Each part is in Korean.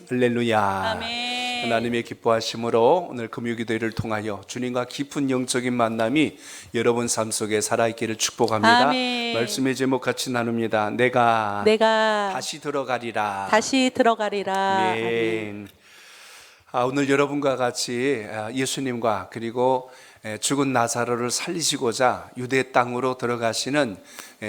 할렐루야. 아멘. 하나님의 기뻐하심으로 오늘 금요기도회를 통하여 주님과 깊은 영적인 만남이 여러분 삶 속에 살아있기를 축복합니다. 아멘. 말씀의 제목 같이 나눕니다. 내가 다시 들어가리라. 다시 들어가리라. 아멘. 오늘 여러분과 같이 예수님과 그리고 죽은 나사로를 살리시고자 유대 땅으로 들어가시는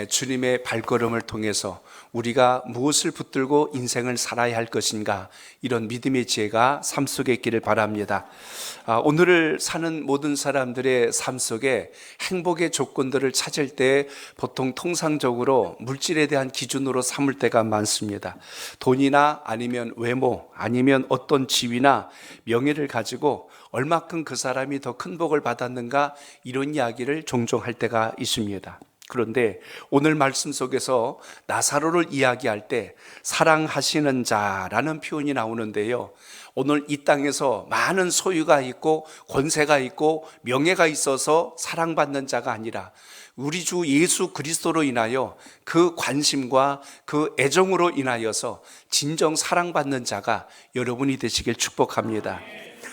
주님의 발걸음을 통해서 우리가 무엇을 붙들고 인생을 살아야 할 것인가, 이런 믿음의 지혜가 삶 속에 있기를 바랍니다. 오늘을 사는 모든 사람들의 삶 속에 행복의 조건들을 찾을 때 보통 통상적으로 물질에 대한 기준으로 삼을 때가 많습니다. 돈이나 아니면 외모, 아니면 어떤 지위나 명예를 가지고 얼마큼 그 사람이 더 큰 복을 받았는가, 이런 이야기를 종종 할 때가 있습니다. 그런데 오늘 말씀 속에서 나사로를 이야기할 때 사랑하시는 자라는 표현이 나오는데요, 오늘 이 땅에서 많은 소유가 있고 권세가 있고 명예가 있어서 사랑받는 자가 아니라 우리 주 예수 그리스도로 인하여 그 관심과 그 애정으로 인하여서 진정 사랑받는 자가 여러분이 되시길 축복합니다.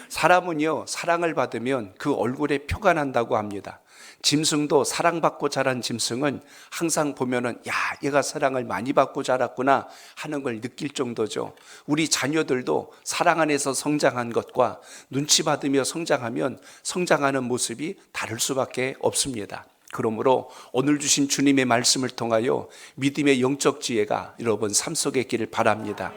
사람은요, 사랑을 받으면 그 얼굴에 표가 난다고 합니다. 짐승도 사랑받고 자란 짐승은 항상 보면은, 야, 얘가 사랑을 많이 받고 자랐구나 하는 걸 느낄 정도죠. 우리 자녀들도 사랑 안에서 성장한 것과 눈치 받으며 성장하면 성장하는 모습이 다를 수밖에 없습니다. 그러므로 오늘 주신 주님의 말씀을 통하여 믿음의 영적 지혜가 여러분 삶 속에 있기를 바랍니다.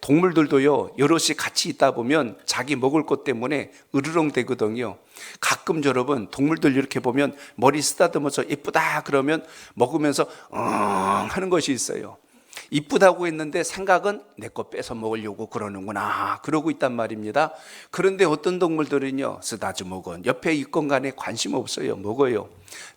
동물들도요, 여럿이 같이 있다 보면 자기 먹을 것 때문에 으르렁대거든요. 가끔 여러분 동물들 이렇게 보면 머리 쓰다듬어서 예쁘다 그러면 먹으면서 하는 것이 있어요. 이쁘다고 했는데 생각은 내 거 뺏어 먹으려고 그러는구나, 그러고 있단 말입니다. 그런데 어떤 동물들은요, 쓰다듬어건 옆에 있건 간에 관심 없어요. 먹어요.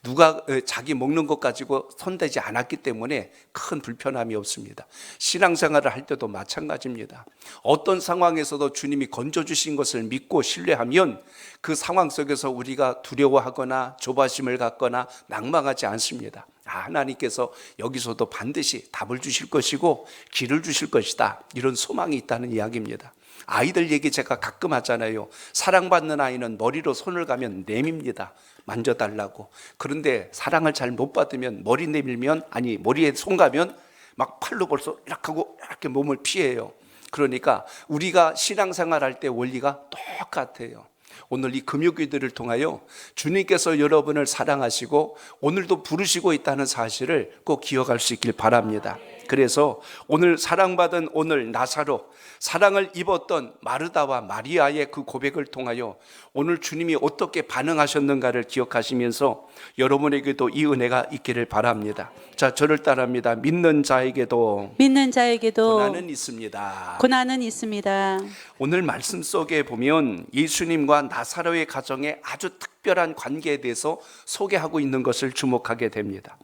누가 자기 먹는 것 가지고 손대지 않았기 때문에 큰 불편함이 없습니다. 신앙생활을 할 때도 마찬가지입니다. 어떤 상황에서도 주님이 건져주신 것을 믿고 신뢰하면 그 상황 속에서 우리가 두려워하거나 조바심을 갖거나 낙망하지 않습니다. 하나님께서 여기서도 반드시 답을 주실 것이고 길을 주실 것이다, 이런 소망이 있다는 이야기입니다. 아이들 얘기 제가 가끔 하잖아요. 사랑받는 아이는 머리로 손을 가면 내밉니다. 만져달라고. 그런데 사랑을 잘 못 받으면 머리 내밀면, 아니 머리에 손 가면 막 팔로 벌써 이렇게 하고 이렇게 몸을 피해요. 그러니까 우리가 신앙생활 할 때 원리가 똑같아요. 오늘 이 금요기도를 통하여 주님께서 여러분을 사랑하시고 오늘도 부르시고 있다는 사실을 꼭 기억할 수 있길 바랍니다. 그래서 오늘 사랑받은 오늘 나사로, 사랑을 입었던 마르다와 마리아의 그 고백을 통하여 오늘 주님이 어떻게 반응하셨는가를 기억하시면서 여러분에게도 이 은혜가 있기를 바랍니다. 자, 저를 따라합니다. 믿는 자에게도 고난은 있습니다. 고난은 있습니다. 오늘 말씀 속에 보면 예수님과 나사로의 가정에 아주 특별한 관계에 대해서 소개하고 있는 것을 주목하게 됩니다.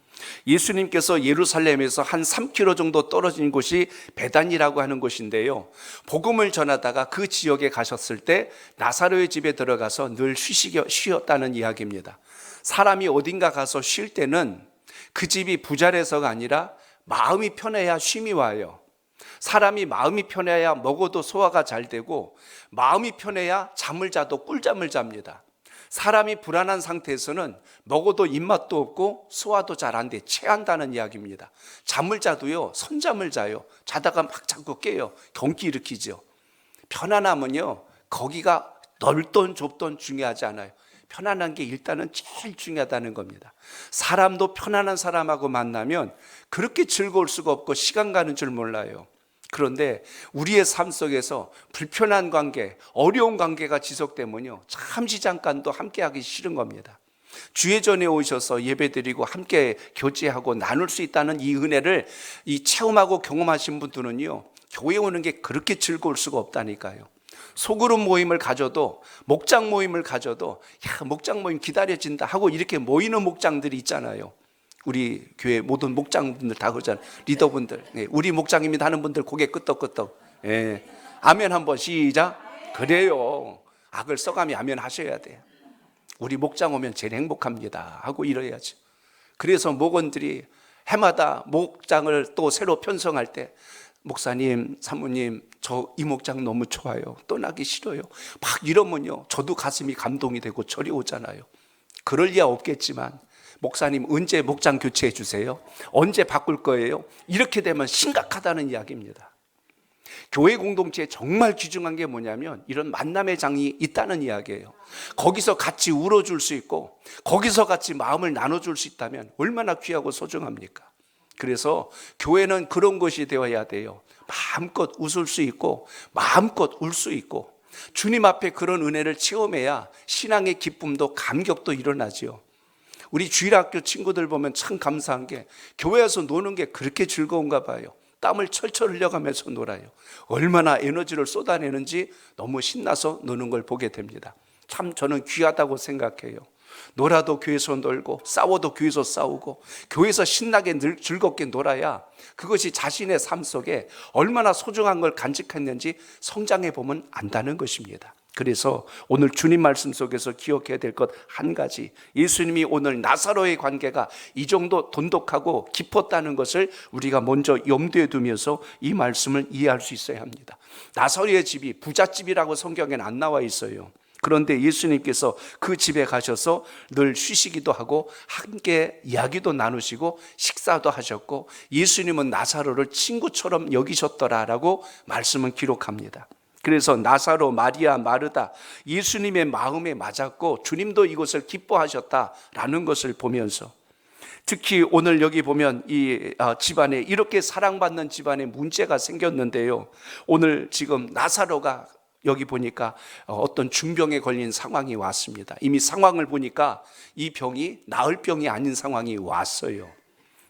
예수님께서 예루살렘에서 한 3km 정도 떨어진 곳이 베단이라고 하는 곳인데요, 복음을 전하다가 그 지역에 가셨을 때 나사로의 집에 들어가서 늘 쉬었다는 이야기입니다. 사람이 어딘가 가서 쉴 때는 그 집이 부자라서가 아니라 마음이 편해야 쉼이 와요. 사람이 마음이 편해야 먹어도 소화가 잘 되고, 마음이 편해야 잠을 자도 꿀잠을 잡니다. 사람이 불안한 상태에서는 먹어도 입맛도 없고 소화도 잘 안 돼 체한다는 이야기입니다. 잠을 자도요, 선잠을 자요. 자다가 막 자꾸 깨요. 경기 일으키죠. 편안함은요, 거기가 넓던 좁던 중요하지 않아요. 편안한 게 일단은 제일 중요하다는 겁니다. 사람도 편안한 사람하고 만나면 그렇게 즐거울 수가 없고 시간 가는 줄 몰라요. 그런데 우리의 삶 속에서 불편한 관계, 어려운 관계가 지속되면요, 잠시 잠깐도 함께하기 싫은 겁니다. 주의 전에 오셔서 예배드리고 함께 교제하고 나눌 수 있다는 이 은혜를 체험하고 경험하신 분들은요, 교회 오는 게 그렇게 즐거울 수가 없다니까요. 소그룹 모임을 가져도, 목장 모임을 가져도, 야, 목장 모임 기다려진다 하고 이렇게 모이는 목장들이 있잖아요. 우리 교회 모든 목장분들 다 그러잖아요. 리더분들, 우리 목장입니다 하는 분들 고개 끄덕끄덕. 아멘 한번 시작. 그래요. 악을 써가며 아멘 하셔야 돼요. 우리 목장 오면 제일 행복합니다 하고 이래야죠. 그래서 목원들이 해마다 목장을 또 새로 편성할 때 목사님, 사모님, 저 이 목장 너무 좋아요. 떠나기 싫어요. 막 이러면요, 저도 가슴이 감동이 되고 절이 오잖아요. 그럴 리야 없겠지만, 목사님 언제 목장 교체해 주세요? 언제 바꿀 거예요? 이렇게 되면 심각하다는 이야기입니다. 교회 공동체에 정말 귀중한 게 뭐냐면 이런 만남의 장이 있다는 이야기예요. 거기서 같이 울어줄 수 있고 거기서 같이 마음을 나눠줄 수 있다면 얼마나 귀하고 소중합니까? 그래서 교회는 그런 것이 되어야 돼요. 마음껏 웃을 수 있고 마음껏 울 수 있고 주님 앞에 그런 은혜를 체험해야 신앙의 기쁨도 감격도 일어나지요. 우리 주일학교 친구들 보면 참 감사한 게 교회에서 노는 게 그렇게 즐거운가 봐요. 땀을 철철 흘려가면서 놀아요. 얼마나 에너지를 쏟아내는지 너무 신나서 노는 걸 보게 됩니다. 참 저는 귀하다고 생각해요. 놀아도 교회에서 놀고 싸워도 교회에서 싸우고 교회에서 신나게 즐겁게 놀아야 그것이 자신의 삶 속에 얼마나 소중한 걸 간직했는지 성장해 보면 안다는 것입니다. 그래서 오늘 주님 말씀 속에서 기억해야 될 것 한 가지, 예수님이 오늘 나사로의 관계가 이 정도 돈독하고 깊었다는 것을 우리가 먼저 염두에 두면서 이 말씀을 이해할 수 있어야 합니다. 나사로의 집이 부잣집이라고 성경에는 안 나와 있어요. 그런데 예수님께서 그 집에 가셔서 늘 쉬시기도 하고 함께 이야기도 나누시고 식사도 하셨고 예수님은 나사로를 친구처럼 여기셨더라라고 말씀은 기록합니다. 그래서 나사로, 마리아, 마르다 예수님의 마음에 맞았고 주님도 이것을 기뻐하셨다라는 것을 보면서 특히 오늘 여기 보면 이 집안에 이렇게 사랑받는 집안에 문제가 생겼는데요. 오늘 지금 나사로가 여기 보니까 어떤 중병에 걸린 상황이 왔습니다. 이미 상황을 보니까 이 병이 나을 병이 아닌 상황이 왔어요.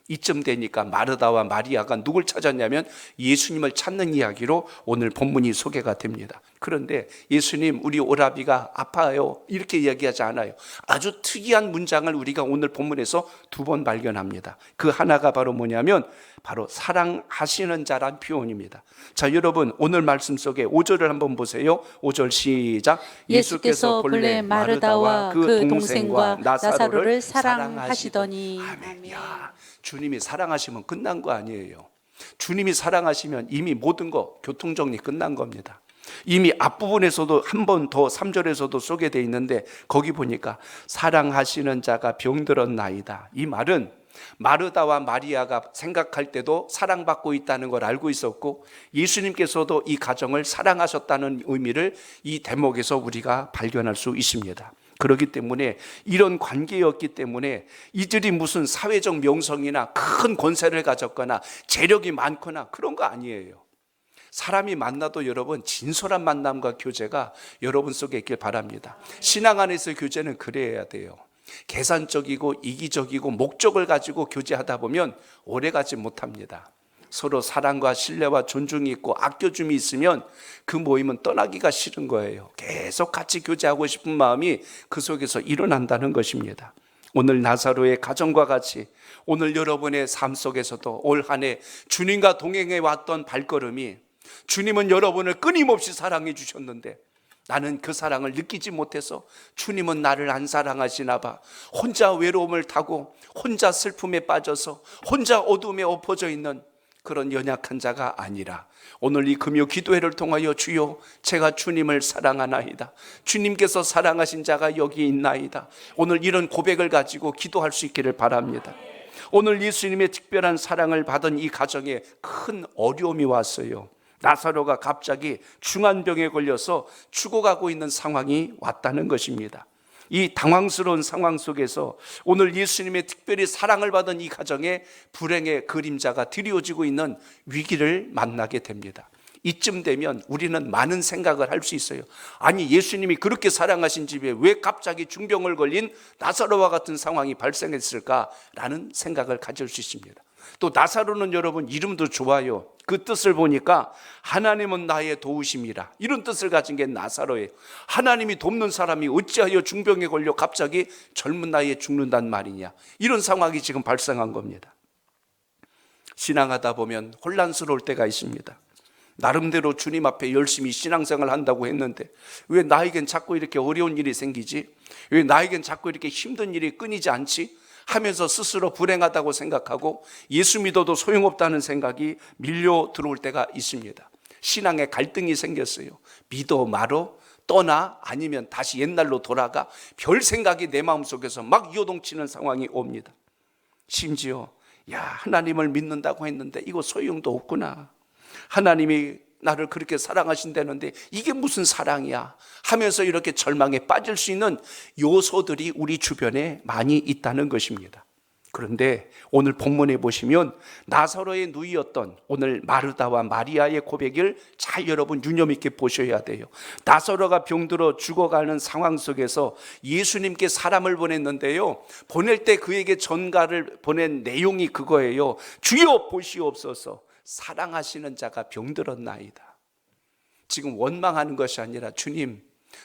이쯤 되니까 마르다와 마리아가 누굴 찾았냐면 예수님을 찾는 이야기로 오늘 본문이 소개가 됩니다. 그런데 예수님, 우리 오라비가 아파요, 이렇게 이야기하지 않아요. 아주 특이한 문장을 우리가 오늘 본문에서 두 번 발견합니다. 그 하나가 바로 뭐냐면 바로 사랑하시는 자란 표현입니다. 자, 여러분 오늘 말씀 속에 5절을 한번 보세요. 5절 시작. 예수께서 본래 마르다와 그 동생과 나사로를 사랑하시더니. 아멘. 야, 주님이 사랑하시면 끝난 거 아니에요. 주님이 사랑하시면 이미 모든 거 교통정리 끝난 겁니다. 이미 앞부분에서도 한 번 더 3절에서도 소개되어 있는데 거기 보니까 사랑하시는 자가 병들었나이다. 이 말은 마르다와 마리아가 생각할 때도 사랑받고 있다는 걸 알고 있었고 예수님께서도 이 가정을 사랑하셨다는 의미를 이 대목에서 우리가 발견할 수 있습니다. 그렇기 때문에 이런 관계였기 때문에 이들이 무슨 사회적 명성이나 큰 권세를 가졌거나 재력이 많거나 그런 거 아니에요. 사람이 만나도 여러분 진솔한 만남과 교제가 여러분 속에 있길 바랍니다. 신앙 안에서 교제는 그래야 돼요. 계산적이고 이기적이고 목적을 가지고 교제하다 보면 오래가지 못합니다. 서로 사랑과 신뢰와 존중이 있고 아껴줌이 있으면 그 모임은 떠나기가 싫은 거예요. 계속 같이 교제하고 싶은 마음이 그 속에서 일어난다는 것입니다. 오늘 나사로의 가정과 같이 오늘 여러분의 삶 속에서도 올 한 해 주님과 동행해 왔던 발걸음이 주님은 여러분을 끊임없이 사랑해 주셨는데 나는 그 사랑을 느끼지 못해서 주님은 나를 안 사랑하시나 봐. 혼자 외로움을 타고 혼자 슬픔에 빠져서 혼자 어둠에 엎어져 있는 그런 연약한 자가 아니라 오늘 이 금요 기도회를 통하여 주여 제가 주님을 사랑하나이다. 주님께서 사랑하신 자가 여기 있나이다. 오늘 이런 고백을 가지고 기도할 수 있기를 바랍니다. 오늘 예수님의 특별한 사랑을 받은 이 가정에 큰 어려움이 왔어요. 나사로가 갑자기 중환병에 걸려서 죽어가고 있는 상황이 왔다는 것입니다. 이 당황스러운 상황 속에서 오늘 예수님의 특별히 사랑을 받은 이 가정에 불행의 그림자가 드리워지고 있는 위기를 만나게 됩니다. 이쯤 되면 우리는 많은 생각을 할 수 있어요. 아니 예수님이 그렇게 사랑하신 집에 왜 갑자기 중병을 걸린 나사로와 같은 상황이 발생했을까라는 생각을 가질 수 있습니다. 또 나사로는 여러분 이름도 좋아요. 그 뜻을 보니까 하나님은 나의 도우심이라, 이런 뜻을 가진 게 나사로예요. 하나님이 돕는 사람이 어찌하여 중병에 걸려 갑자기 젊은 나이에 죽는단 말이냐, 이런 상황이 지금 발생한 겁니다. 신앙하다 보면 혼란스러울 때가 있습니다. 나름대로 주님 앞에 열심히 신앙생활 한다고 했는데 왜 나에겐 자꾸 이렇게 어려운 일이 생기지? 왜 나에겐 자꾸 이렇게 힘든 일이 끊이지 않지? 하면서 스스로 불행하다고 생각하고 예수 믿어도 소용없다는 생각이 밀려 들어올 때가 있습니다. 신앙에 갈등이 생겼어요. 믿어 말어, 떠나, 아니면 다시 옛날로 돌아가, 별 생각이 내 마음속에서 막 요동치는 상황이 옵니다. 심지어 하나님을 믿는다고 했는데 이거 소용도 없구나, 하나님이 나를 그렇게 사랑하신다는데 이게 무슨 사랑이야 하면서 이렇게 절망에 빠질 수 있는 요소들이 우리 주변에 많이 있다는 것입니다. 그런데 오늘 본문에 보시면 나사로의 누이였던 오늘 마르다와 마리아의 고백을 잘 여러분 유념 있게 보셔야 돼요. 나사로가 병들어 죽어가는 상황 속에서 예수님께 사람을 보냈는데요, 보낼 때 그에게 전가를 보낸 내용이 그거예요. 주여 보시옵소서, 사랑하시는 자가 병들었나이다. 지금 원망하는 것이 아니라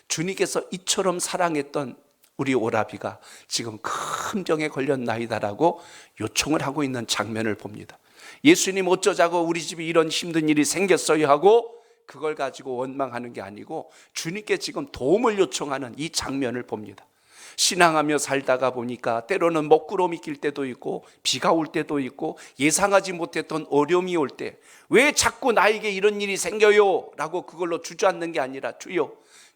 주님께서 이처럼 사랑했던 우리 오라비가 지금 큰 병에 걸렸나이다라고 요청을 하고 있는 장면을 봅니다. 예수님 어쩌자고 우리 집에 이런 힘든 일이 생겼어요 하고 그걸 가지고 원망하는 게 아니고 주님께 지금 도움을 요청하는 이 장면을 봅니다. 신앙하며 살다가 보니까 때로는 먹구름이 낄 때도 있고 비가 올 때도 있고 예상하지 못했던 어려움이 올 때 왜 자꾸 나에게 이런 일이 생겨요? 라고 그걸로 주저앉는 게 아니라 주여,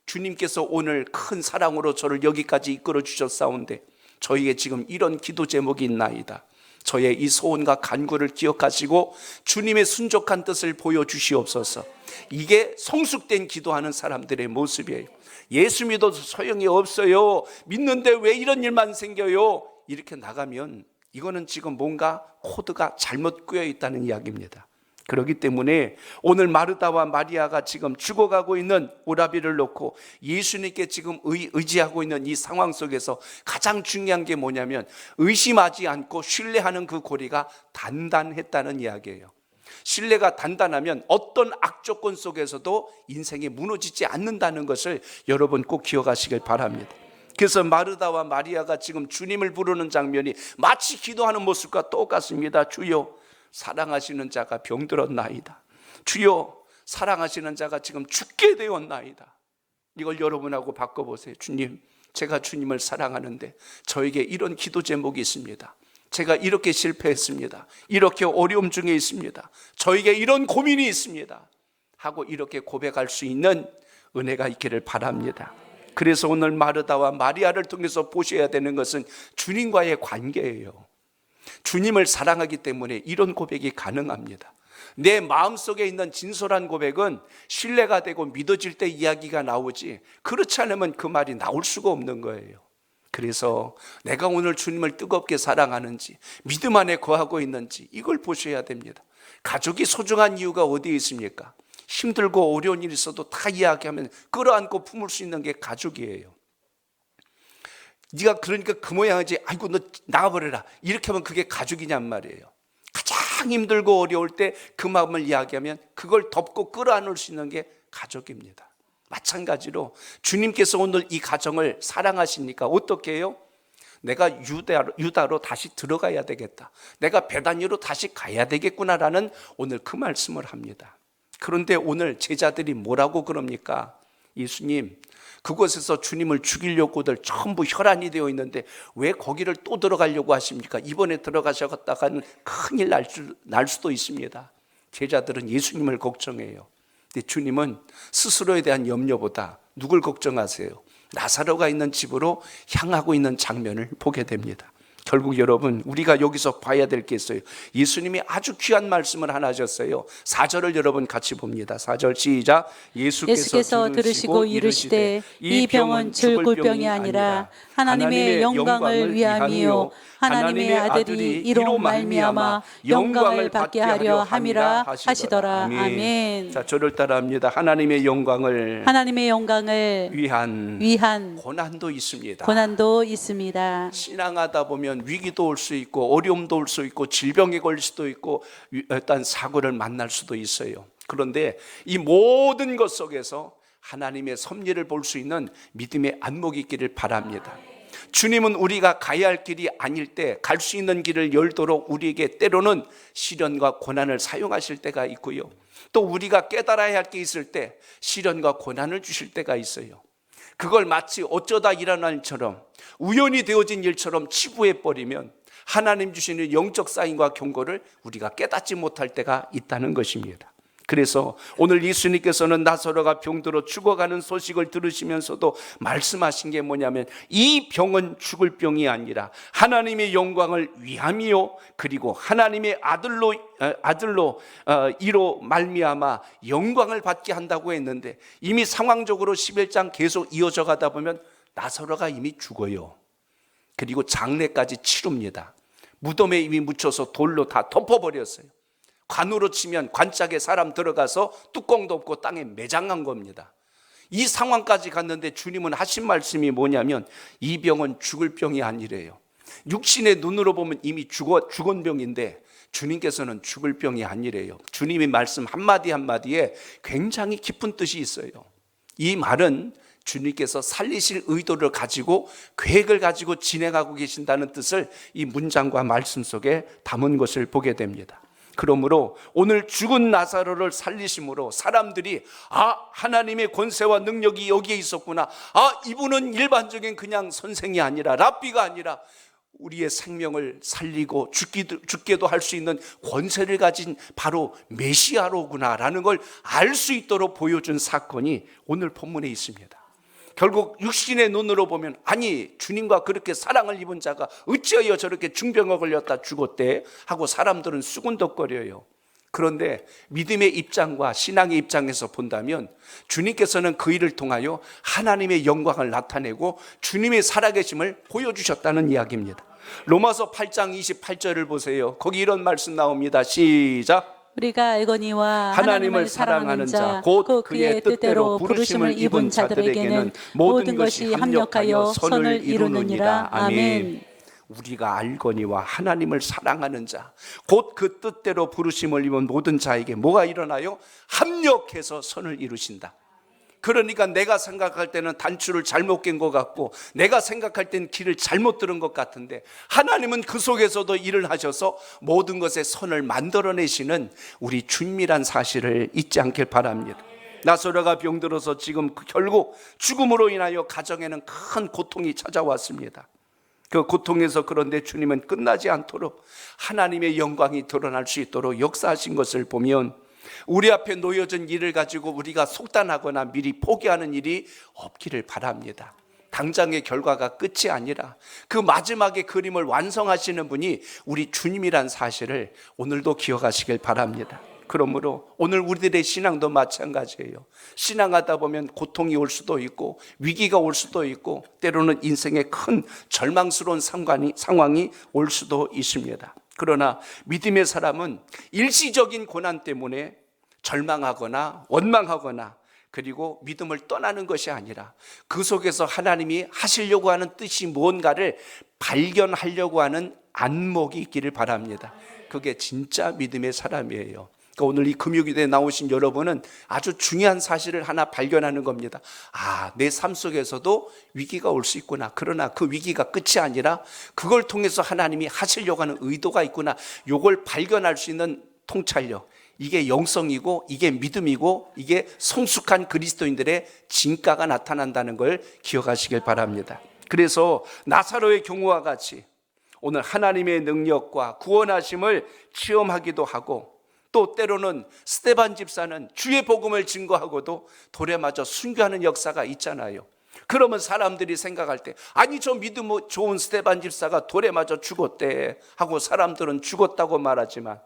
주님께서 오늘 큰 사랑으로 저를 여기까지 이끌어 주셨사온데 저에게 지금 이런 기도 제목이 있나이다. 저의 이 소원과 간구를 기억하시고 주님의 순족한 뜻을 보여주시옵소서. 이게 성숙된 기도하는 사람들의 모습이에요. 예수 믿어도 소용이 없어요, 믿는데 왜 이런 일만 생겨요, 이렇게 나가면 이거는 지금 뭔가 코드가 잘못 꿰어 있다는 이야기입니다. 그렇기 때문에 오늘 마르다와 마리아가 지금 죽어가고 있는 오라비를 놓고 예수님께 지금 의지하고 있는 이 상황 속에서 가장 중요한 게 뭐냐면 의심하지 않고 신뢰하는 그 고리가 단단했다는 이야기예요. 신뢰가 단단하면 어떤 악조건 속에서도 인생이 무너지지 않는다는 것을 여러분 꼭 기억하시길 바랍니다. 그래서 마르다와 마리아가 지금 주님을 부르는 장면이 마치 기도하는 모습과 똑같습니다. 주여, 사랑하시는 자가 병들었나이다. 주여, 사랑하시는 자가 지금 죽게 되었나이다. 이걸 여러분하고 바꿔보세요. 주님, 제가 주님을 사랑하는데 저에게 이런 기도 제목이 있습니다. 제가 이렇게 실패했습니다. 이렇게 어려움 중에 있습니다. 저에게 이런 고민이 있습니다 하고 이렇게 고백할 수 있는 은혜가 있기를 바랍니다. 그래서 오늘 마르다와 마리아를 통해서 보셔야 되는 것은 주님과의 관계예요. 주님을 사랑하기 때문에 이런 고백이 가능합니다. 내 마음속에 있는 진솔한 고백은 신뢰가 되고 믿어질 때 이야기가 나오지, 그렇지 않으면 그 말이 나올 수가 없는 거예요. 그래서 내가 오늘 주님을 뜨겁게 사랑하는지, 믿음 안에 거하고 있는지 이걸 보셔야 됩니다. 가족이 소중한 이유가 어디에 있습니까? 힘들고 어려운 일이 있어도 다 이야기하면 끌어안고 품을 수 있는 게 가족이에요. 네가 그러니까 그 모양이지, 아이고 너 나가버려라, 이렇게 하면 그게 가족이냔 말이에요. 가장 힘들고 어려울 때 그 마음을 이야기하면 그걸 덮고 끌어안을 수 있는 게 가족입니다. 마찬가지로 주님께서 오늘 이 가정을 사랑하시니까 어떻게 해요? 내가 유다로 다시 들어가야 되겠다, 내가 베다니로 다시 가야 되겠구나라는 오늘 그 말씀을 합니다. 그런데 오늘 제자들이 뭐라고 그럽니까? 예수님, 그곳에서 주님을 죽이려고들 전부 혈안이 되어 있는데 왜 거기를 또 들어가려고 하십니까? 이번에 들어가셨다가는 큰일 날 수도 있습니다. 제자들은 예수님을 걱정해요. 근데 주님은 스스로에 대한 염려보다 누굴 걱정하세요? 나사로가 있는 집으로 향하고 있는 장면을 보게 됩니다. 결국 여러분, 우리가 여기서 봐야 될 게 있어요. 예수님이 아주 귀한 말씀을 하나 하셨어요. 4절을 여러분 같이 봅니다. 4절 시작. 예수께서 들으시고 이르시되 이 병은 죽을 병이 아니라 하나님의 영광을 위함이요 하나님의 아들이 이로 말미암아 영광을 받게 하려 함이라 하시더라. 아멘. 자, 저를 따라합니다. 하나님의 영광을 위한 고난도 있습니다. 신앙하다 보면 위기도 올 수 있고 어려움도 올 수 있고 질병에 걸릴 수도 있고 일단 사고를 만날 수도 있어요. 그런데 이 모든 것 속에서 하나님의 섭리를 볼 수 있는 믿음의 안목이 있기를 바랍니다. 주님은 우리가 가야 할 길이 아닐 때 갈 수 있는 길을 열도록 우리에게 때로는 시련과 고난을 사용하실 때가 있고요, 또 우리가 깨달아야 할 게 있을 때 시련과 고난을 주실 때가 있어요. 그걸 마치 어쩌다 일어난 일처럼 우연히 되어진 일처럼 치부해버리면 하나님 주시는 영적 사인과 경고를 우리가 깨닫지 못할 때가 있다는 것입니다. 그래서 오늘 예수님께서는 나사로가 병들어 죽어가는 소식을 들으시면서도 말씀하신 게 뭐냐면, 이 병은 죽을 병이 아니라 하나님의 영광을 위함이요, 그리고 하나님의 아들로 이로 말미암아 영광을 받게 한다고 했는데, 이미 상황적으로 11장 계속 이어져 가다 보면 나사로가 이미 죽어요. 그리고 장례까지 치릅니다. 무덤에 이미 묻혀서 돌로 다 덮어버렸어요. 관으로 치면 관짝에 사람 들어가서 뚜껑도 없고 땅에 매장한 겁니다. 이 상황까지 갔는데 주님은 하신 말씀이 뭐냐면, 이 병은 죽을 병이 아니래요. 육신의 눈으로 보면 이미 죽은 병인데 주님께서는 죽을 병이 아니래요. 주님의 말씀 한마디 한마디에 굉장히 깊은 뜻이 있어요. 이 말은 주님께서 살리실 의도를 가지고 계획을 가지고 진행하고 계신다는 뜻을 이 문장과 말씀 속에 담은 것을 보게 됩니다. 그러므로 오늘 죽은 나사로를 살리심으로 사람들이 하나님의 권세와 능력이 여기에 있었구나, 이분은 일반적인 그냥 선생이 아니라 랍비가 아니라 우리의 생명을 살리고 죽게도 할 수 있는 권세를 가진 바로 메시아로구나 라는 걸 알 수 있도록 보여준 사건이 오늘 본문에 있습니다. 결국 육신의 눈으로 보면, 아니 주님과 그렇게 사랑을 입은 자가 어찌하여 저렇게 중병에 걸렸다 죽었대 하고 사람들은 수군덕거려요. 그런데 믿음의 입장과 신앙의 입장에서 본다면 주님께서는 그 일을 통하여 하나님의 영광을 나타내고 주님의 살아계심을 보여주셨다는 이야기입니다. 로마서 8장 28절을 보세요. 거기 이런 말씀 나옵니다. 시작. 우리가 알거니와 하나님을 사랑하는 자, 곧 그의 뜻대로 부르심을 입은 자들에게는 모든 것이 합력하여 선을 이루느니라. 아멘. 우리가 알거니와 하나님을 사랑하는 자, 곧 그 뜻대로 부르심을 입은 모든 자에게 뭐가 일어나요? 합력해서 선을 이루신다. 그러니까 내가 생각할 때는 단추를 잘못 깬 것 같고, 내가 생각할 때는 길을 잘못 들은 것 같은데, 하나님은 그 속에서도 일을 하셔서 모든 것에 선을 만들어내시는 우리 주님이란 사실을 잊지 않길 바랍니다. 나사로가 병들어서 지금 결국 죽음으로 인하여 가정에는 큰 고통이 찾아왔습니다. 그 고통에서 그런데 주님은 끝나지 않도록 하나님의 영광이 드러날 수 있도록 역사하신 것을 보면, 우리 앞에 놓여진 일을 가지고 우리가 속단하거나 미리 포기하는 일이 없기를 바랍니다. 당장의 결과가 끝이 아니라 그 마지막의 그림을 완성하시는 분이 우리 주님이란 사실을 오늘도 기억하시길 바랍니다. 그러므로 오늘 우리들의 신앙도 마찬가지예요. 신앙하다 보면 고통이 올 수도 있고 위기가 올 수도 있고 때로는 인생의 큰 절망스러운 상황이 올 수도 있습니다. 그러나 믿음의 사람은 일시적인 고난 때문에 절망하거나 원망하거나 그리고 믿음을 떠나는 것이 아니라 그 속에서 하나님이 하시려고 하는 뜻이 무언가를 발견하려고 하는 안목이 있기를 바랍니다. 그게 진짜 믿음의 사람이에요. 그러니까 오늘 이 금요일에 나오신 여러분은 아주 중요한 사실을 하나 발견하는 겁니다. 내 삶 속에서도 위기가 올 수 있구나. 그러나 그 위기가 끝이 아니라 그걸 통해서 하나님이 하시려고 하는 의도가 있구나. 이걸 발견할 수 있는 통찰력, 이게 영성이고 이게 믿음이고 이게 성숙한 그리스도인들의 진가가 나타난다는 걸 기억하시길 바랍니다. 그래서 나사로의 경우와 같이 오늘 하나님의 능력과 구원하심을 체험하기도 하고, 또 때로는 스데반 집사는 주의 복음을 증거하고도 돌에 맞아 순교하는 역사가 있잖아요. 그러면 사람들이 생각할 때, 아니 저 믿음 좋은 스데반 집사가 돌에 맞아 죽었대 하고 사람들은 죽었다고 말하지만,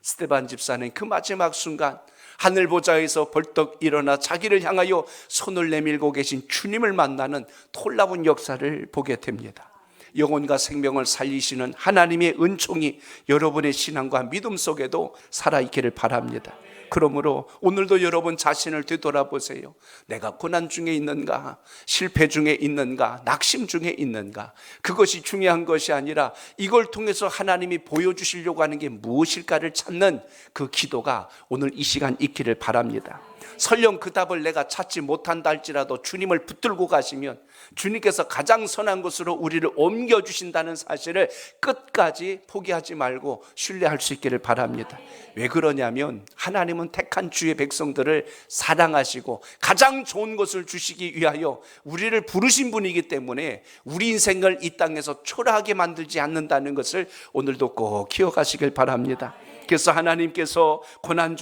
스데반 집사는 그 마지막 순간 하늘 보좌에서 벌떡 일어나 자기를 향하여 손을 내밀고 계신 주님을 만나는 놀라운 역사를 보게 됩니다. 영혼과 생명을 살리시는 하나님의 은총이 여러분의 신앙과 믿음 속에도 살아있기를 바랍니다. 그러므로 오늘도 여러분 자신을 되돌아보세요. 내가 고난 중에 있는가? 실패 중에 있는가? 낙심 중에 있는가? 그것이 중요한 것이 아니라 이걸 통해서 하나님이 보여주시려고 하는 게 무엇일까를 찾는 그 기도가 오늘 이 시간 있기를 바랍니다. 설령 그 답을 내가 찾지 못한다 할지라도 주님을 붙들고 가시면 주님께서 가장 선한 곳으로 우리를 옮겨주신다는 사실을 끝까지 포기하지 말고 신뢰할 수 있기를 바랍니다. 왜 그러냐면 하나님은 택한 주의 백성들을 사랑하시고 가장 좋은 것을 주시기 위하여 우리를 부르신 분이기 때문에 우리 인생을 이 땅에서 초라하게 만들지 않는다는 것을 오늘도 꼭 기억하시길 바랍니다. 그래서 하나님께서 고난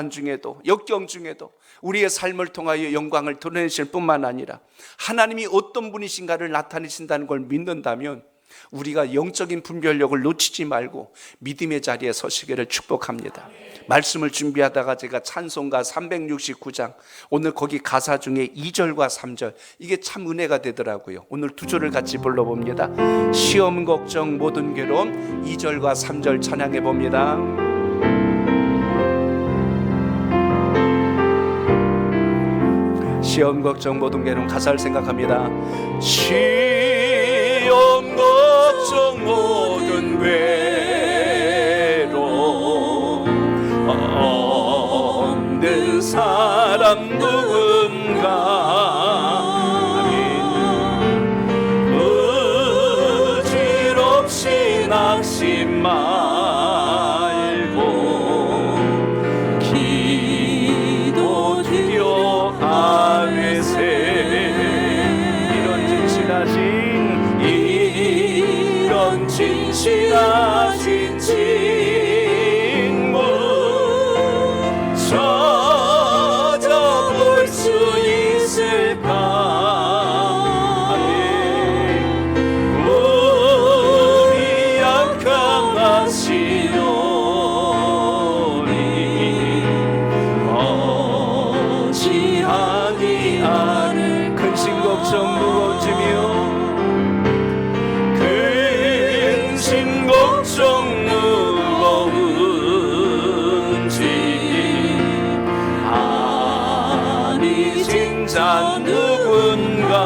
중에도 역경 중에도 우리의 삶을 통하여 영광을 드러내실 뿐만 아니라 하나님이 어떤 분이신가를 나타내신다는 걸 믿는다면 우리가 영적인 분별력을 놓치지 말고 믿음의 자리에 서시기를 축복합니다. 말씀을 준비하다가 제가 찬송가 369장 오늘 거기 가사 중에 2절과 3절 이게 참 은혜가 되더라고요. 오늘 두 절을 같이 불러봅니다. 시험 걱정 모든 괴로움 2절과 3절 찬양해 봅니다. 시험 걱정 모든 괴로움 가사를 생각합니다. 시험 걱정 모든 괴로움 없는 사람 누군가 의지롭시 낙심 말고 기도드려 이런 진실하신 직무 찾아볼 수 있을까? 우리 약함하시오니 어찌하니 않을 근심 걱정 무거워지며 걱정 무거운지 아니 진짜 누군가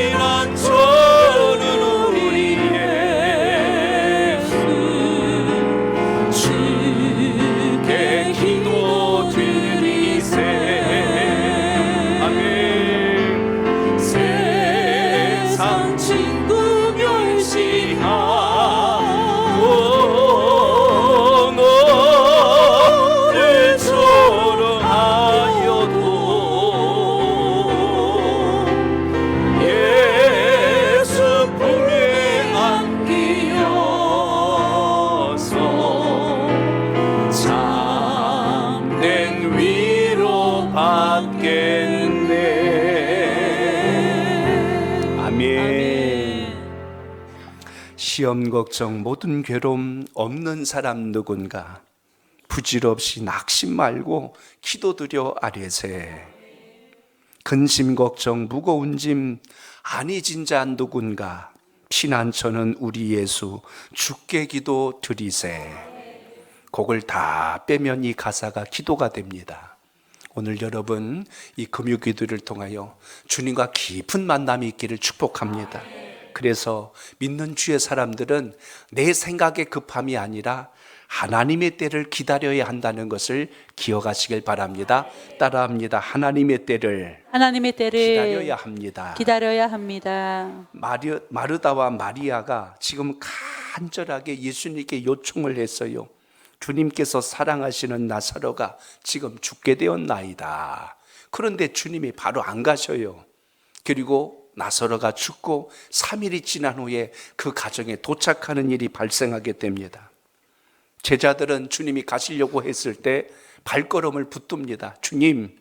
피난처는 우리 예수 주께 기도드리세. 아멘. 친구 멸시하고 너를 조롱하여도 예수 품에 안기어서 참된 위로 받겠네. 시험 걱정 모든 괴로움 없는 사람 누군가 부질없이 낙심 말고 기도드려 아뢰세. 근심 걱정 무거운 짐 아니 진자 누군가 피난처는 우리 예수 주께 기도 드리세. 곡을 다 빼면 이 가사가 기도가 됩니다. 오늘 여러분 이 금요 기도를 통하여 주님과 깊은 만남이 있기를 축복합니다. 그래서 믿는 주의 사람들은 내 생각의 급함이 아니라 하나님의 때를 기다려야 한다는 것을 기억하시길 바랍니다. 따라합니다. 하나님의 때를 기다려야 합니다. 기다려야 합니다. 마르다와 마리아가 지금 간절하게 예수님께 요청을 했어요. 주님께서 사랑하시는 나사로가 지금 죽게 되었나이다. 그런데 주님이 바로 안 가셔요. 그리고 나사로가 죽고 3일이 지난 후에 그 가정에 도착하는 일이 발생하게 됩니다. 제자들은 주님이 가시려고 했을 때 발걸음을 붙듭니다. 주님,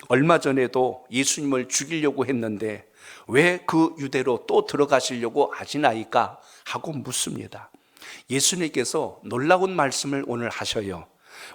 얼마 전에도 예수님을 죽이려고 했는데 왜 그 유대로 또 들어가시려고 하시나이까? 하고 묻습니다. 예수님께서 놀라운 말씀을 오늘 하셔요.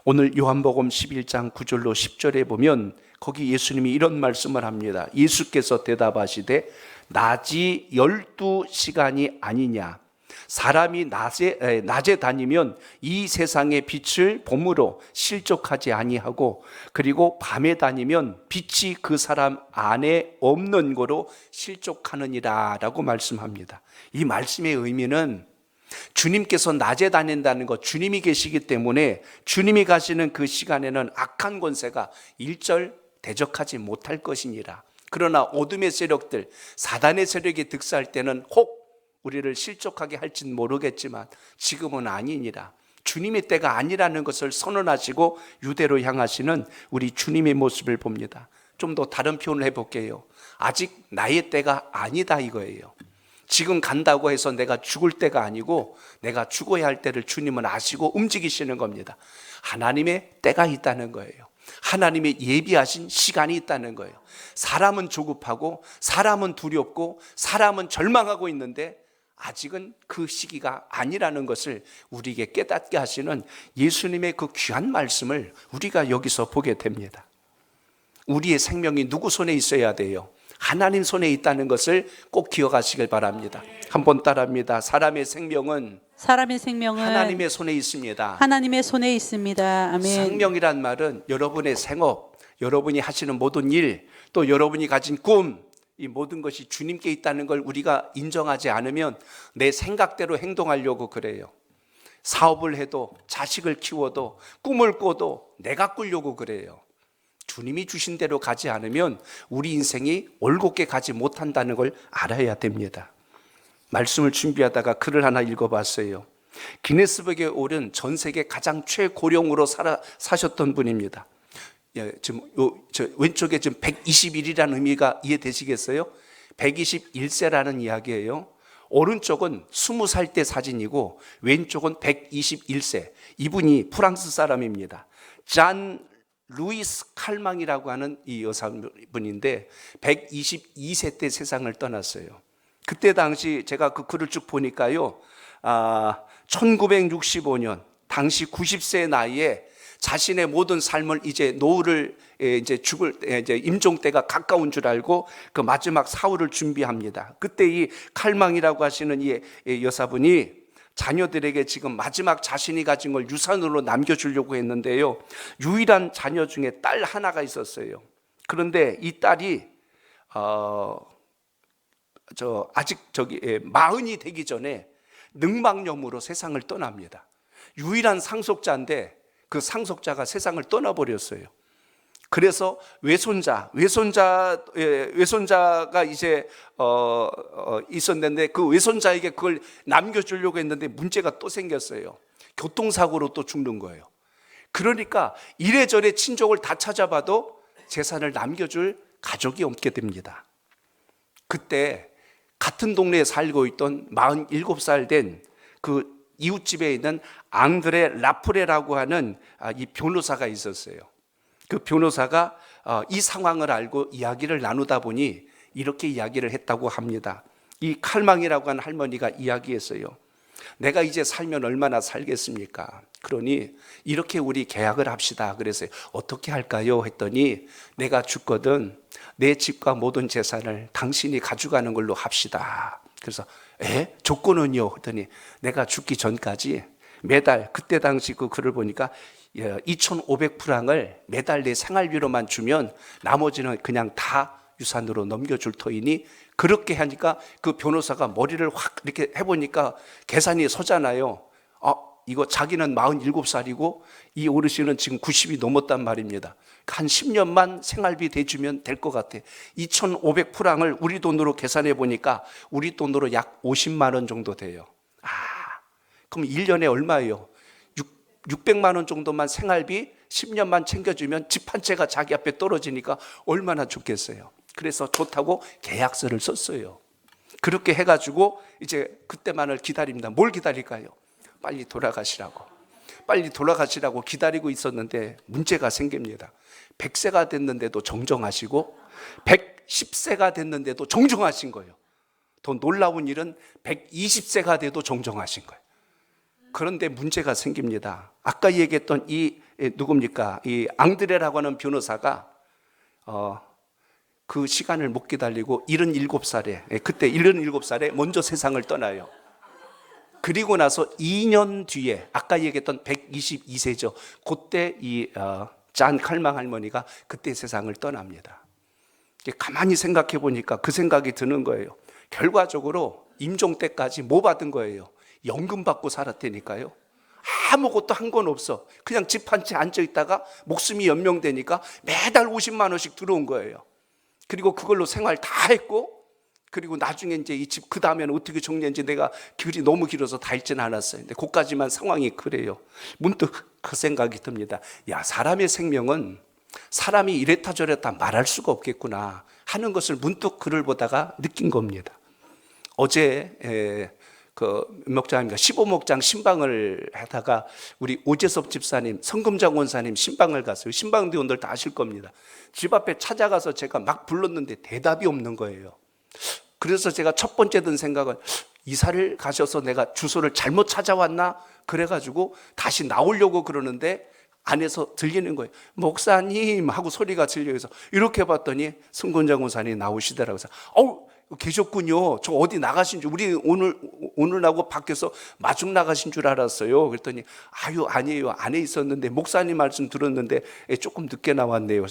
오늘 요한복음 11장 9절로 10절에 보면 거기 예수님이 이런 말씀을 합니다. 예수께서 대답하시되 낮이 12시간이 아니냐. 사람이 낮에 다니면 이 세상의 빛을 봄으로 실족하지 아니하고 그리고 밤에 다니면 빛이 그 사람 안에 없는 거로 실족하느니라 라고 말씀합니다. 이 말씀의 의미는 주님께서 낮에 다닌다는 것, 주님이 계시기 때문에 주님이 가시는 그 시간에는 악한 권세가 일절 대적하지 못할 것이니라. 그러나 어둠의 세력들, 사단의 세력이 득세할 때는 혹 우리를 실족하게 할지는 모르겠지만 지금은 아니니라. 주님의 때가 아니라는 것을 선언하시고 유대로 향하시는 우리 주님의 모습을 봅니다. 좀 더 다른 표현을 해볼게요. 아직 나의 때가 아니다 이거예요. 지금 간다고 해서 내가 죽을 때가 아니고 내가 죽어야 할 때를 주님은 아시고 움직이시는 겁니다. 하나님의 때가 있다는 거예요. 하나님의 예비하신 시간이 있다는 거예요. 사람은 조급하고 사람은 두렵고 사람은 절망하고 있는데 아직은 그 시기가 아니라는 것을 우리에게 깨닫게 하시는 예수님의 그 귀한 말씀을 우리가 여기서 보게 됩니다. 우리의 생명이 누구 손에 있어야 돼요? 하나님 손에 있다는 것을 꼭 기억하시길 바랍니다. 한번 따라합니다. 사람의 생명은 하나님의 손에 있습니다. 하나님의 손에 있습니다. 아멘. 생명이란 말은 여러분의 생업, 여러분이 하시는 모든 일, 또 여러분이 가진 꿈, 이 모든 것이 주님께 있다는 걸 우리가 인정하지 않으면 내 생각대로 행동하려고 그래요. 사업을 해도, 자식을 키워도, 꿈을 꿔도 내가 꾸려고 그래요. 주님이 주신 대로 가지 않으면 우리 인생이 올곧게 가지 못한다는 걸 알아야 됩니다. 말씀을 준비하다가 글을 하나 읽어봤어요. 기네스북에 오른 전 세계 가장 최고령으로 사셨던 분입니다. 지금 왼쪽에 지금 121이라는 의미가 이해되시겠어요? 121세라는 이야기예요. 오른쪽은 20살 때 사진이고 왼쪽은 121세. 이분이 프랑스 사람입니다. 잔 루이스 칼망이라고 하는 이 여사분인데 122세 때 세상을 떠났어요. 그때 당시 제가 그 글을 쭉 보니까요, 1965년 당시 90세의 나이에 자신의 모든 삶을 이제 노후를 이제 임종 때가 가까운 줄 알고 그 마지막 사후를 준비합니다. 그때 이 칼망이라고 하시는 이 여사분이 자녀들에게 지금 마지막 자신이 가진 걸 유산으로 남겨주려고 했는데요. 유일한 자녀 중에 딸 하나가 있었어요. 그런데 이 딸이 아직 마흔이 되기 전에 능막염으로 세상을 떠납니다. 유일한 상속자인데 그 상속자가 세상을 떠나버렸어요. 그래서 외손자가 이제 있었는데 그 외손자에게 그걸 남겨주려고 했는데 문제가 또 생겼어요. 교통사고로 또 죽는 거예요. 그러니까 이래저래 친족을 다 찾아봐도 재산을 남겨줄 가족이 없게 됩니다. 그때 같은 동네에 살고 있던 47살 된 그 이웃집에 있는 앙드레 라프레라고 하는 이 변호사가 있었어요. 그 변호사가 이 상황을 알고 이야기를 나누다 보니 이렇게 이야기를 했다고 합니다. 이 칼망이라고 하는 할머니가 이야기했어요. 내가 이제 살면 얼마나 살겠습니까? 그러니 이렇게 우리 계약을 합시다. 그래서 어떻게 할까요? 했더니 내가 죽거든 내 집과 모든 재산을 당신이 가져가는 걸로 합시다. 그래서 조건은요? 했더니 내가 죽기 전까지 매달 그때 당시 그 글을 보니까 2,500프랑을 매달 내 생활비로만 주면 나머지는 그냥 다 유산으로 넘겨줄 터이니 그렇게 하니까 그 변호사가 머리를 확 이렇게 해보니까 계산이 서잖아요. 이거 자기는 47살이고 이 어르신은 지금 90이 넘었단 말입니다. 한 10년만 생활비 대주면 될 것 같아. 2,500프랑을 우리 돈으로 계산해 보니까 우리 돈으로 약 50만 원 정도 돼요. 그럼 1년에 얼마예요? 600만 원 정도만 생활비 10년만 챙겨주면 집 한 채가 자기 앞에 떨어지니까 얼마나 좋겠어요. 그래서 좋다고 계약서를 썼어요. 그렇게 해가지고 이제 그때만을 기다립니다. 뭘 기다릴까요? 빨리 돌아가시라고 기다리고 있었는데 문제가 생깁니다. 100세가 됐는데도 정정하시고 110세가 됐는데도 정정하신 거예요. 더 놀라운 일은 120세가 돼도 정정하신 거예요. 그런데 문제가 생깁니다. 아까 얘기했던 이 누굽니까? 이 앙드레라고 하는 변호사가 그 시간을 못 기다리고 77살에 그때 77살에 먼저 세상을 떠나요. 그리고 나서 2년 뒤에 아까 얘기했던 122세죠. 그때 이 잔 칼망 할머니가 그때 세상을 떠납니다. 가만히 생각해 보니까 그 생각이 드는 거예요. 결과적으로 임종 때까지 뭐 받은 거예요? 연금 받고 살았다니까요. 아무것도 한 건 없어. 그냥 집 한 채 앉아 있다가 목숨이 연명되니까 매달 50만 원씩 들어온 거예요. 그리고 그걸로 생활 다 했고, 그리고 나중에 이제 이 집 그 다음에는 어떻게 정리했는지 내가 글이 너무 길어서 다 읽지는 않았어요. 근데 그까지만 상황이 그래요. 문득 그 생각이 듭니다. 야, 사람의 생명은 사람이 이랬다 저랬다 말할 수가 없겠구나 하는 것을 문득 글을 보다가 느낀 겁니다. 어제 그 목장입니다. 15목장 신방을 하다가 우리 오재섭 집사님, 성금장 원사님 신방을 갔어요. 신방대원들 다 아실 겁니다. 집 앞에 찾아가서 제가 막 불렀는데 대답이 없는 거예요. 그래서 제가 첫 번째 든 생각은 이사를 가셔서 내가 주소를 잘못 찾아왔나? 그래가지고 다시 나오려고 그러는데 안에서 들리는 거예요. 목사님 하고 소리가 들려서 이렇게 봤더니 성금장 원사님이 나오시더라고요. 그래서 계셨군요. 저 어디 나가신 줄, 우리 오늘 하고 밖에서 마중 나가신 줄 알았어요. 그랬더니 아니에요. 안에 있었는데 목사님 말씀 들었는데 조금 늦게 나왔네요.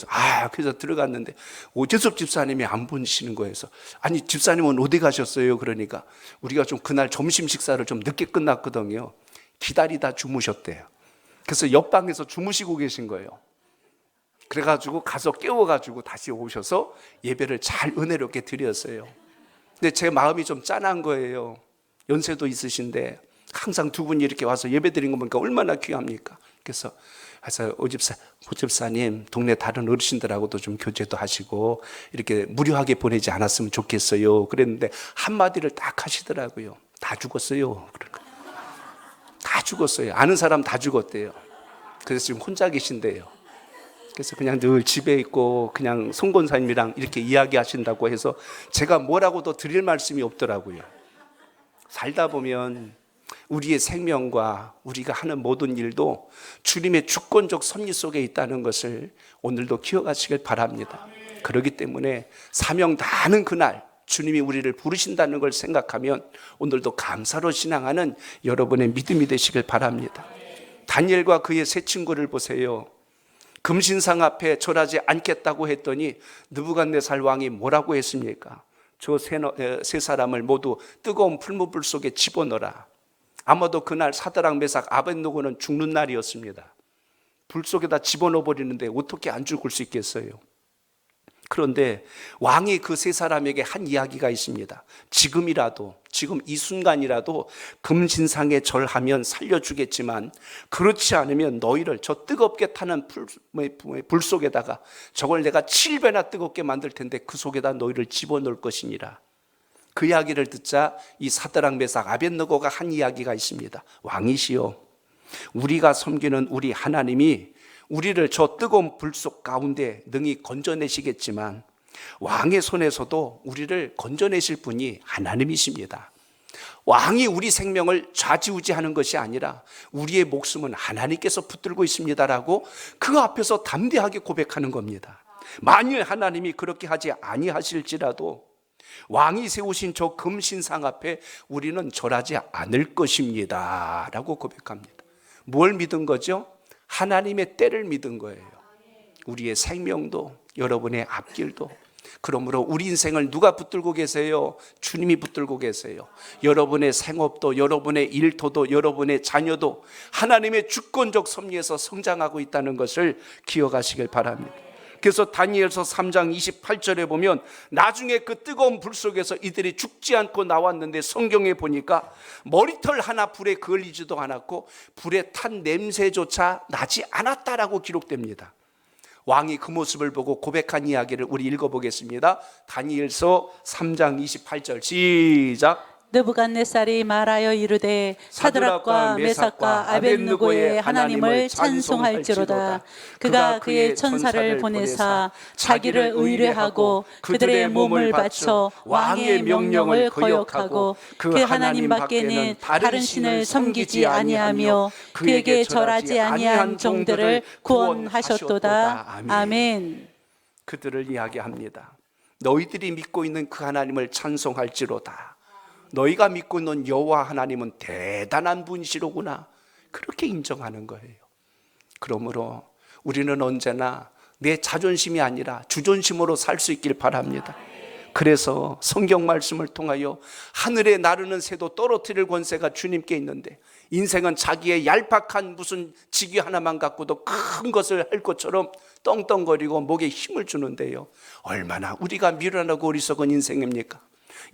그래서 들어갔는데 오재섭 집사님이 안 보시는 거예요. 그래서 아니 집사님은 어디 가셨어요? 그러니까 우리가 좀 그날 점심 식사를 좀 늦게 끝났거든요. 기다리다 주무셨대요. 그래서 옆방에서 주무시고 계신 거예요. 그래가지고 가서 깨워가지고 다시 오셔서 예배를 잘 은혜롭게 드렸어요. 근데 제 마음이 좀 짠한 거예요. 연세도 있으신데 항상 두 분이 이렇게 와서 예배 드린 거 보니까 얼마나 귀합니까? 그래서 오집사님 동네 다른 어르신들하고도 좀 교제도 하시고 이렇게 무료하게 보내지 않았으면 좋겠어요. 그랬는데 한마디를 딱 하시더라고요. 다 죽었어요. 그러니까. 다 죽었어요. 아는 사람 다 죽었대요. 그래서 지금 혼자 계신대요. 그래서 그냥 늘 집에 있고 그냥 송 권사님이랑 이렇게 이야기하신다고 해서 제가 뭐라고도 드릴 말씀이 없더라고요. 살다 보면 우리의 생명과 우리가 하는 모든 일도 주님의 주권적 섭리 속에 있다는 것을 오늘도 기억하시길 바랍니다. 그렇기 때문에 사명 다하는 그날 주님이 우리를 부르신다는 걸 생각하면 오늘도 감사로 신앙하는 여러분의 믿음이 되시길 바랍니다. 다니엘과 그의 세 친구를 보세요. 금신상 앞에 절하지 않겠다고 했더니 느부갓네살 왕이 뭐라고 했습니까? 저 세 사람을 모두 뜨거운 풀무불 속에 집어넣어라. 아마도 그날 사드락 메삭 아벳느고는 죽는 날이었습니다. 불 속에다 집어넣어 버리는데 어떻게 안 죽을 수 있겠어요? 그런데 왕이 그 세 사람에게 한 이야기가 있습니다. 지금 이 순간이라도 금신상에 절하면 살려주겠지만 그렇지 않으면 너희를 저 뜨겁게 타는 불 속에다가 저걸 내가 7배나 뜨겁게 만들 텐데 그 속에다 너희를 집어넣을 것이니라. 그 이야기를 듣자 이 사드락 메삭 아벳느고가 한 이야기가 있습니다. 왕이시여, 우리가 섬기는 우리 하나님이 우리를 저 뜨거운 불 속 가운데 능히 건져내시겠지만 왕의 손에서도 우리를 건져내실 분이 하나님이십니다. 왕이 우리 생명을 좌지우지하는 것이 아니라 우리의 목숨은 하나님께서 붙들고 있습니다라고 그 앞에서 담대하게 고백하는 겁니다. 만일 하나님이 그렇게 하지 아니하실지라도 왕이 세우신 저 금신상 앞에 우리는 절하지 않을 것입니다 라고 고백합니다. 뭘 믿은 거죠? 하나님의 때를 믿은 거예요. 우리의 생명도 여러분의 앞길도. 그러므로 우리 인생을 누가 붙들고 계세요? 주님이 붙들고 계세요. 여러분의 생업도 여러분의 일터도 여러분의 자녀도 하나님의 주권적 섭리에서 성장하고 있다는 것을 기억하시길 바랍니다. 그래서 다니엘서 3장 28절에 보면 나중에 그 뜨거운 불 속에서 이들이 죽지 않고 나왔는데 성경에 보니까 머리털 하나 불에 그을리지도 않았고 불에 탄 냄새조차 나지 않았다라고 기록됩니다. 왕이 그 모습을 보고 고백한 이야기를 우리 읽어보겠습니다. 다니엘서 3장 28절 시작. 느부갓네살이 말하여 이르되 사드락과 메삭과 아벳느고의 하나님을 찬송할지로다. 그가 그의 천사를 보내사 자기를 의뢰하고 그들의 몸을 바쳐 왕의 명령을 거역하고 그 하나님 밖에는 다른 신을 섬기지 아니하며 그에게 절하지 아니한 종들을 구원하셨도다. 아멘. 그들을 이야기합니다. 너희들이 믿고 있는 그 하나님을 찬송할지로다. 너희가 믿고 있는 여호와 하나님은 대단한 분이시로구나. 그렇게 인정하는 거예요. 그러므로 우리는 언제나 내 자존심이 아니라 주존심으로 살 수 있길 바랍니다. 그래서 성경 말씀을 통하여 하늘에 나르는 새도 떨어뜨릴 권세가 주님께 있는데, 인생은 자기의 얄팍한 무슨 직위 하나만 갖고도 큰 것을 할 것처럼 떵떵거리고 목에 힘을 주는데요, 얼마나 우리가 미련하고 어리석은 인생입니까?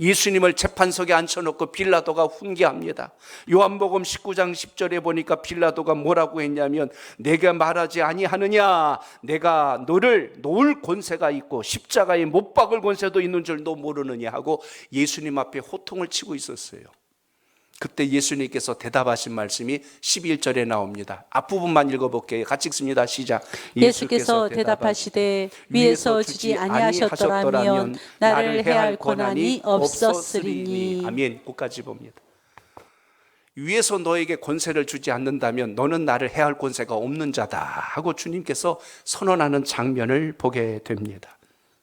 예수님을 재판석에 앉혀놓고 빌라도가 훈계합니다. 요한복음 19장 10절에 보니까 빌라도가 뭐라고 했냐면, 내가 말하지 아니하느냐, 내가 너를 놓을 권세가 있고 십자가에 못 박을 권세도 있는 줄 너 모르느냐 하고 예수님 앞에 호통을 치고 있었어요. 그때 예수님께서 대답하신 말씀이 11절에 나옵니다. 앞부분만 읽어볼게요. 같이 읽습니다. 시작. 예수께서 대답하시되 위에서 주지 아니하셨더라면 나를 해할 권한이 없었으리니. 아멘. 끝까지 봅니다. 위에서 너에게 권세를 주지 않는다면 너는 나를 해할 권세가 없는 자다 하고 주님께서 선언하는 장면을 보게 됩니다.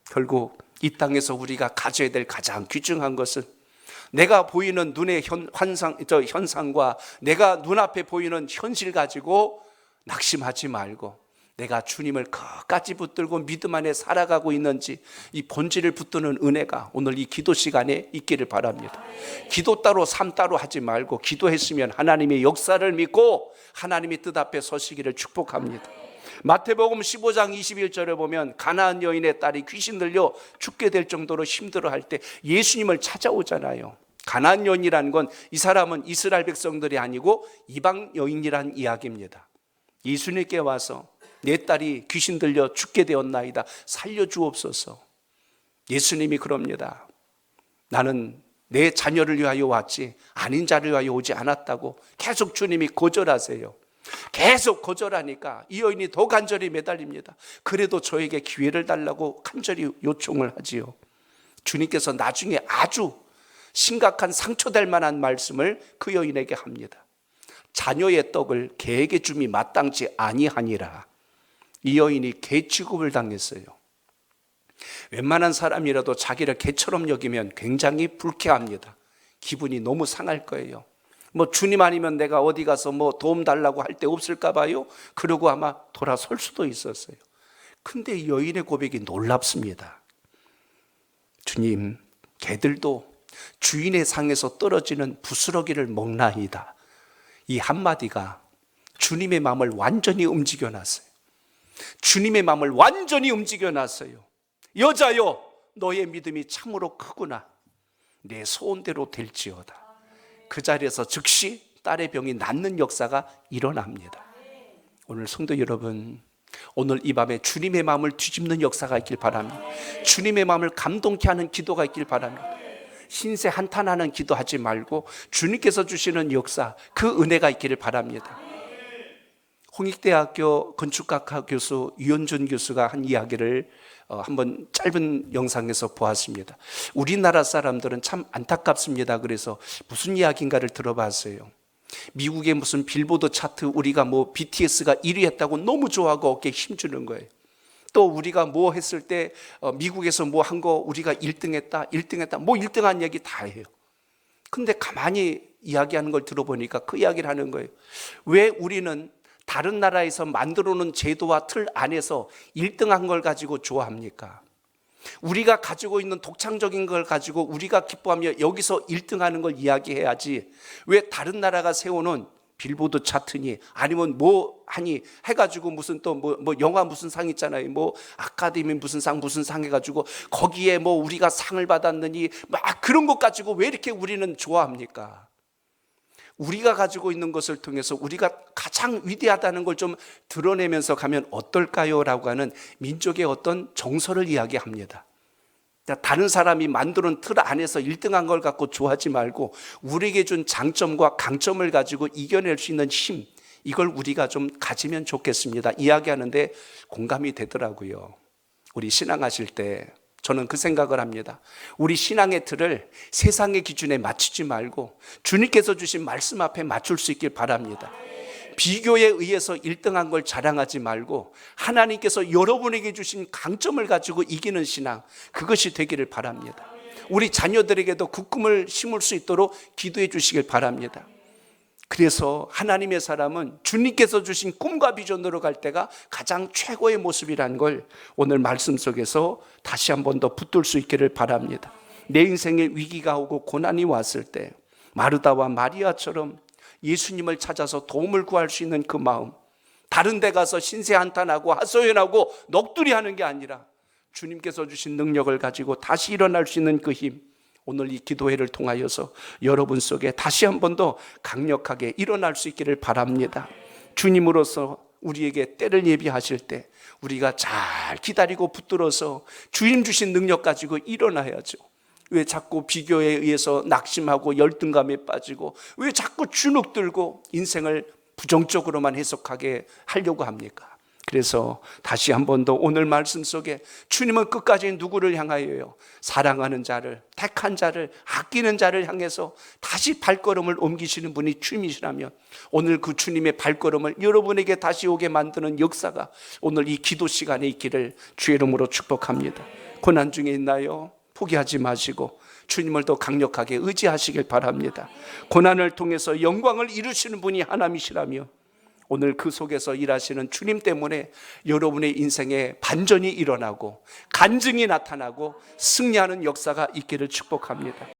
결국 이 땅에서 우리가 가져야 될 가장 귀중한 것은, 내가 보이는 눈의 현상과 내가 눈앞에 보이는 현실 가지고 낙심하지 말고, 내가 주님을 끝까지 붙들고 믿음 안에 살아가고 있는지 이 본질을 붙드는 은혜가 오늘 이 기도 시간에 있기를 바랍니다. 기도 따로 삶 따로 하지 말고, 기도했으면 하나님의 역사를 믿고 하나님의 뜻 앞에 서시기를 축복합니다. 마태복음 15장 21절에 보면 가나안 여인의 딸이 귀신 들려 죽게 될 정도로 힘들어할 때 예수님을 찾아오잖아요. 가나안 여인이라는 건 이 사람은 이스라엘 백성들이 아니고 이방 여인이란 이야기입니다. 예수님께 와서 내 딸이 귀신 들려 죽게 되었나이다, 살려주옵소서. 예수님이 그럽니다. 나는 내 자녀를 위하여 왔지 아닌 자를 위하여 오지 않았다고 계속 주님이 거절하세요. 계속 거절하니까 이 여인이 더 간절히 매달립니다. 그래도 저에게 기회를 달라고 간절히 요청을 하지요. 주님께서 나중에 아주 심각한 상처될 만한 말씀을 그 여인에게 합니다. 자녀의 떡을 개에게 줌이 마땅치 아니하니라. 이 여인이 개 취급을 당했어요. 웬만한 사람이라도 자기를 개처럼 여기면 굉장히 불쾌합니다. 기분이 너무 상할 거예요. 주님 아니면 내가 어디 가서 도움 달라고 할 때 없을까 봐요. 그러고 아마 돌아설 수도 있었어요. 근데 이 여인의 고백이 놀랍습니다. 주님, 개들도 주인의 상에서 떨어지는 부스러기를 먹나이다. 이 한마디가 주님의 마음을 완전히 움직여놨어요. 주님의 마음을 완전히 움직여놨어요. 여자여, 너의 믿음이 참으로 크구나. 내 소원대로 될지어다. 그 자리에서 즉시 딸의 병이 낫는 역사가 일어납니다. 오늘 성도 여러분, 오늘 이 밤에 주님의 마음을 뒤집는 역사가 있길 바랍니다. 주님의 마음을 감동케 하는 기도가 있길 바랍니다. 신세 한탄하는 기도하지 말고 주님께서 주시는 역사, 그 은혜가 있기를 바랍니다. 홍익대학교 건축학과 교수 유현준 교수가 한 이야기를 한번 짧은 영상에서 보았습니다. 우리나라 사람들은 참 안타깝습니다. 그래서 무슨 이야기인가를 들어봤어요. 미국의 무슨 빌보드 차트 우리가 BTS가 1위 했다고 너무 좋아하고 어깨에 힘주는 거예요. 또 우리가 뭐 했을 때 미국에서 뭐 한 거 우리가 1등 했다 1등한 얘기 다 해요. 근데 가만히 이야기하는 걸 들어보니까 그 이야기를 하는 거예요. 왜 우리는 다른 나라에서 만들어 놓은 제도와 틀 안에서 1등한 걸 가지고 좋아합니까? 우리가 가지고 있는 독창적인 걸 가지고 우리가 기뻐하며 여기서 1등하는 걸 이야기해야지, 왜 다른 나라가 세워놓은 빌보드 차트니 아니면 뭐 하니 해가지고 무슨 또 뭐 영화 무슨 상 있잖아요. 아카데미 무슨 상 해가지고 거기에 우리가 상을 받았느니 막 그런 것 가지고 왜 이렇게 우리는 좋아합니까? 우리가 가지고 있는 것을 통해서 우리가 가장 위대하다는 걸 좀 드러내면서 가면 어떨까요? 라고 하는 민족의 어떤 정서를 이야기합니다. 다른 사람이 만드는 틀 안에서 1등한 걸 갖고 좋아하지 말고 우리에게 준 장점과 강점을 가지고 이겨낼 수 있는 힘, 이걸 우리가 좀 가지면 좋겠습니다. 이야기하는데 공감이 되더라고요. 우리 신앙하실 때 저는 그 생각을 합니다. 우리 신앙의 틀을 세상의 기준에 맞추지 말고 주님께서 주신 말씀 앞에 맞출 수 있길 바랍니다. 비교에 의해서 1등한 걸 자랑하지 말고 하나님께서 여러분에게 주신 강점을 가지고 이기는 신앙, 그것이 되기를 바랍니다. 우리 자녀들에게도 그 꿈을 심을 수 있도록 기도해 주시길 바랍니다. 그래서 하나님의 사람은 주님께서 주신 꿈과 비전으로 갈 때가 가장 최고의 모습이라는 걸 오늘 말씀 속에서 다시 한 번 더 붙들 수 있기를 바랍니다. 내 인생에 위기가 오고 고난이 왔을 때 마르다와 마리아처럼 예수님을 찾아서 도움을 구할 수 있는 그 마음, 다른 데 가서 신세 한탄하고 하소연하고 넋두리 하는 게 아니라 주님께서 주신 능력을 가지고 다시 일어날 수 있는 그 힘, 오늘 이 기도회를 통하여서 여러분 속에 다시 한 번 더 강력하게 일어날 수 있기를 바랍니다. 주님으로서 우리에게 때를 예비하실 때 우리가 잘 기다리고 붙들어서 주님 주신 능력 가지고 일어나야죠. 왜 자꾸 비교에 의해서 낙심하고 열등감에 빠지고 왜 자꾸 주눅 들고 인생을 부정적으로만 해석하게 하려고 합니까? 그래서 다시 한 번 더 오늘 말씀 속에 주님은 끝까지 누구를 향하여요? 사랑하는 자를, 택한 자를, 아끼는 자를 향해서 다시 발걸음을 옮기시는 분이 주님이시라면 오늘 그 주님의 발걸음을 여러분에게 다시 오게 만드는 역사가 오늘 이 기도 시간에 있기를 주의 이름으로 축복합니다. 고난 중에 있나요? 포기하지 마시고 주님을 더 강력하게 의지하시길 바랍니다. 고난을 통해서 영광을 이루시는 분이 하나님이시라며 오늘 그 속에서 일하시는 주님 때문에 여러분의 인생에 반전이 일어나고 간증이 나타나고 승리하는 역사가 있기를 축복합니다.